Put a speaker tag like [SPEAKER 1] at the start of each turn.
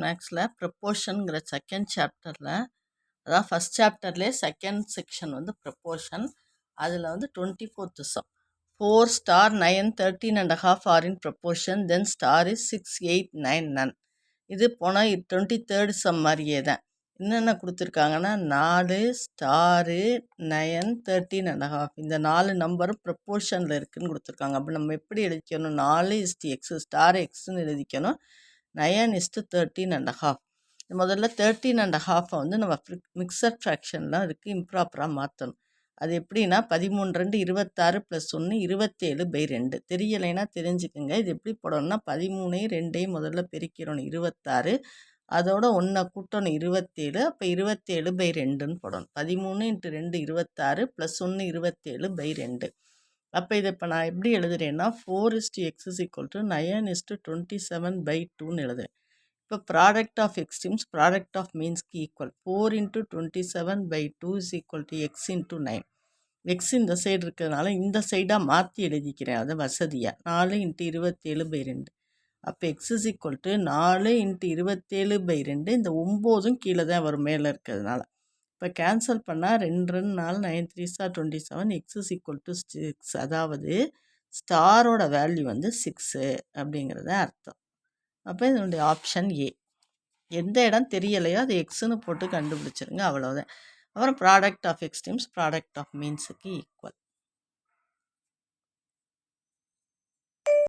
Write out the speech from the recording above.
[SPEAKER 1] மேக்ஸில் ப்ரப்போர்ஷனுங்கிற செகண்ட் சாப்டரில், அதான் ஃபஸ்ட் சாப்டர்லேயே செகண்ட் செக்ஷன் வந்து ப்ரப்போர்ஷன். அதில் வந்து 24th some 4 star 9 13.5 are in proportion, then star is 6 8 9 none. இது போன 23rd சம் மாதிரியே தான். என்னென்ன கொடுத்துருக்காங்கன்னா 4 ஸ்டாரு 9 13.5 இந்த 4 நம்பரும் ப்ரப்போர்ஷனில் இருக்குதுன்னு கொடுத்துருக்காங்க. அப்போ நம்ம எப்படி எழுதிக்கணும்? 4 இஸ்டு எக்ஸு ஸ்டார் எக்ஸ்ன்னு எழுதிக்கணும். 9 இஸ்டு 13.5. முதல்ல 13.5 வந்து நம்ம மிக்சர் ஃப்ராக்ஷன்லாம் இருக்குது, இம்ப்ராப்பராக மாற்றணும். அது எப்படின்னா 13 2 26 + 1 27/2. தெரியலைன்னா தெரிஞ்சுக்குங்க. இது எப்படி போடணும்னா 13 2 முதல்ல பெருக்கிறோம் 26, அதோட 1 கூட்டணும் 27, அப்போ 27/2ன்னு போடணும். 13 × 2 26 + 1 27/2. அப்போ இதை இப்போ நான் எப்படி எழுதுறேன்னா 4:x = 9:27/2ன்னு எழுதுறேன். இப்போ product of extremes product of மீன்ஸ்க்கு ஈக்குவல். 4 × 27/2 = x × 9. எக்ஸ் இந்த சைடு இருக்கிறதுனால இந்த சைடாக மாற்றி எழுதிக்கிறேன், அதை வசதியாக. 4 × 27/2. அப்போ x = 4 × 27/2. இந்த 9ம் கீழே தான் வரும் மேலே இருக்கிறதுனால. இப்போ கேன்சல் பண்ணால் 2 4 9 3 27, x = 6. அதாவது ஸ்டாரோட வேல்யூ வந்து 6 அப்படிங்கிறத அர்த்தம். அப்போ இதனுடைய ஆப்ஷன் ஏ. எந்த இடம் தெரியலையோ அது எக்ஸுன்னு போட்டு கண்டுபிடிச்சிருங்க, அவ்வளோதான். அப்புறம் product of extremes product of மீன்ஸுக்கு ஈக்குவல்.